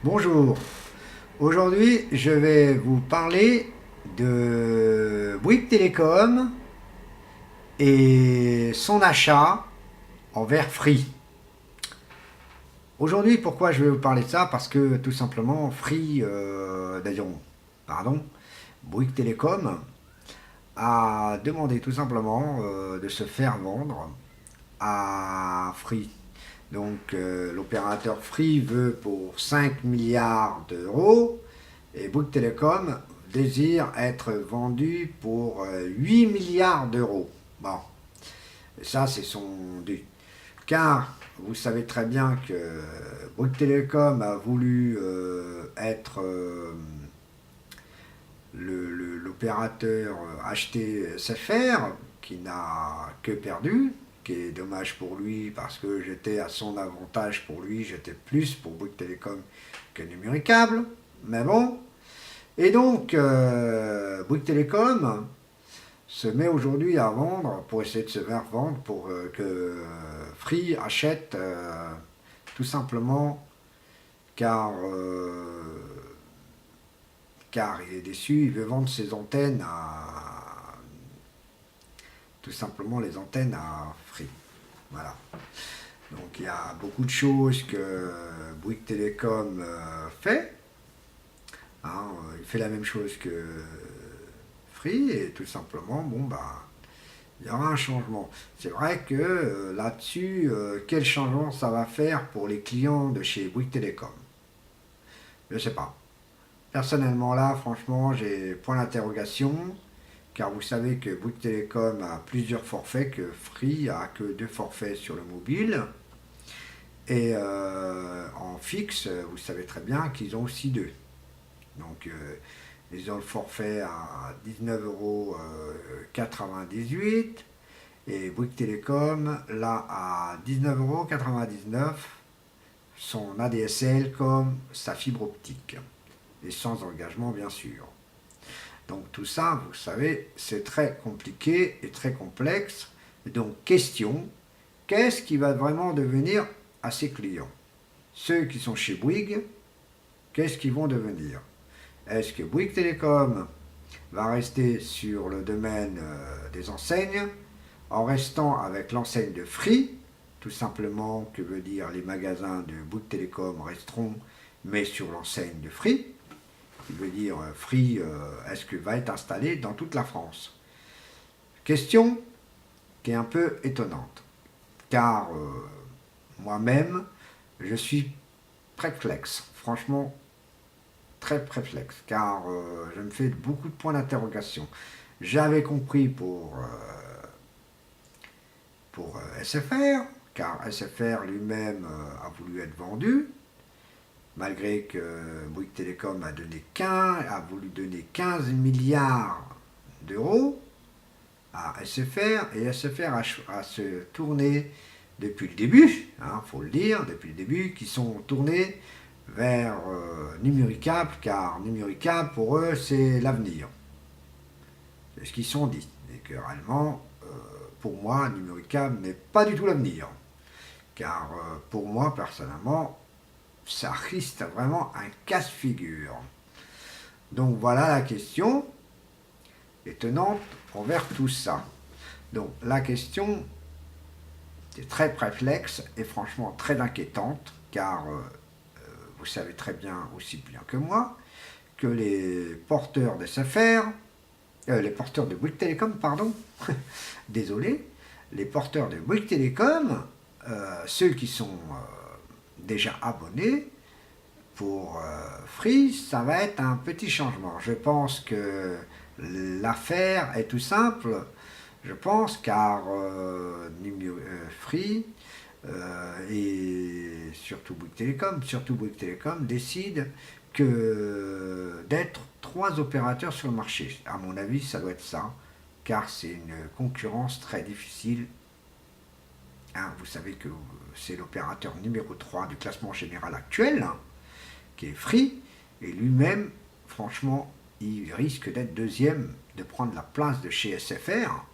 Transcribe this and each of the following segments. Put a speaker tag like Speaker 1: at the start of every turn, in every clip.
Speaker 1: Bonjour, aujourd'hui je vais vous parler de Bouygues Télécom et son achat envers Free. Aujourd'hui, pourquoi je vais vous parler de ça? Parce que tout simplement Free, Bouygues Télécom a demandé tout simplement de se faire vendre à Free. Donc l'opérateur Free veut pour 5 milliards d'euros et Bouygues Télécom désire être vendu pour 8 milliards d'euros. Bon, ça c'est son dû. Car vous savez très bien que Bouygues Télécom a voulu être l'opérateur acheté SFR, qui n'a que perdu, qui est dommage pour lui parce que j'étais à son avantage pour lui, j'étais plus pour Bouygues Télécom que Numéricable, mais bon. Et donc, Bouygues Télécom se met aujourd'hui à vendre pour essayer de se faire vendre pour que Free achète tout simplement car, car il est déçu, il veut vendre ses antennes à tout simplement les antennes à Free. Voilà. Donc il y a beaucoup de choses que Bouygues Télécom fait. Hein, il fait la même chose que Free et tout simplement, bon bah, il y aura un changement. C'est vrai que là-dessus, quel changement ça va faire pour les clients de chez Bouygues Télécom? Je ne sais pas. Personnellement là, franchement, j'ai point d'interrogation, car vous savez que Bouygues Télécom a plusieurs forfaits, que Free a que deux forfaits sur le mobile. Et en fixe, vous savez très bien qu'ils ont aussi deux. Donc ils ont le forfait à 19,98 € et Bouygues Télécom là à 19,99 € son ADSL comme sa fibre optique. Et sans engagement bien sûr. Donc tout ça, vous savez, c'est très compliqué et très complexe. Et donc question, qu'est-ce qui va vraiment devenir à ses clients? Ceux qui sont chez Bouygues, qu'est-ce qu'ils vont devenir? Est-ce que Bouygues Télécom va rester sur le domaine des enseignes en restant avec l'enseigne de Free, tout simplement, que veut dire les magasins de Bouygues Télécom resteront, mais sur l'enseigne de Free, qui veut dire Free, est-ce que va être installé dans toute la France? Question qui est un peu étonnante, car moi-même, je suis perplexe, franchement très perplexe, car je me fais beaucoup de points d'interrogation. J'avais compris pour SFR, car SFR lui-même a voulu être vendu, malgré que Bouygues Télécom a voulu donner 15 milliards d'euros à SFR, et SFR a se tourné depuis le début, hein, faut le dire, depuis le début, qui sont tournés vers Numéricable, car Numéricable, pour eux, c'est l'avenir. C'est ce qu'ils se sont dit. Et que réellement, pour moi, Numéricable n'est pas du tout l'avenir. Car pour moi, personnellement, ça risque vraiment un casse-figure. Donc voilà la question étonnante envers tout ça. Donc la question est très perplexe et franchement très inquiétante, car vous savez très bien, aussi bien que moi, que les porteurs de SFR, les porteurs de Bouygues Télécom, pardon, désolé, les porteurs de Bouygues Télécom, ceux qui sont déjà abonnés pour Free, ça va être un petit changement. Je pense que l'affaire est tout simple, je pense, car Free et surtout Bouygues Télécom décide que d'être trois opérateurs sur le marché. À mon avis, ça doit être ça, car c'est une concurrence très difficile. Hein, vous savez que c'est l'opérateur numéro 3 du classement général actuel, hein, qui est Free, et lui-même, franchement, il risque d'être deuxième, de prendre la place de chez SFR,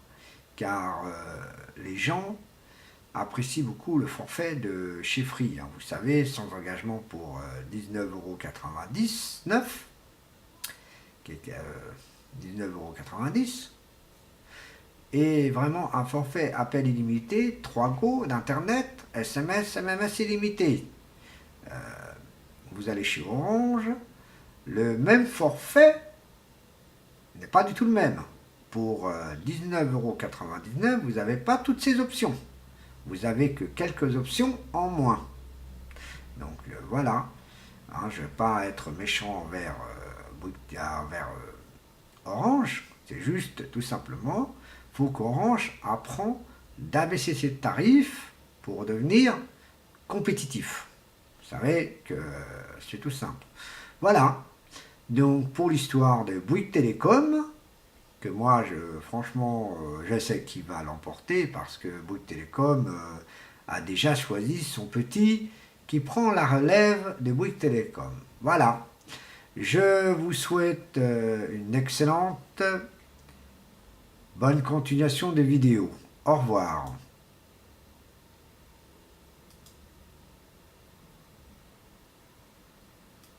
Speaker 1: car les gens apprécie beaucoup le forfait de chez Free. Hein. Vous savez, sans engagement pour 19,99 €, qui est 19,90 €. Et vraiment un forfait appel illimité, 3 go d'internet, SMS, MMS illimité. Vous allez chez Orange, le même forfait n'est pas du tout le même. Pour 19,99 €, vous n'avez pas toutes ces options. Vous n'avez que quelques options en moins. Donc voilà, hein, je ne vais pas être méchant envers Orange, c'est juste tout simplement, il faut qu'Orange apprend d'abaisser ses tarifs pour devenir compétitif. Vous savez que c'est tout simple. Voilà, donc pour l'histoire de Bouygues Télécom, que moi, franchement, je sais qui va l'emporter parce que Bouygues Télécom a déjà choisi son petit qui prend la relève de Bouygues Télécom. Voilà. Je vous souhaite une excellente bonne continuation des vidéos. Au revoir.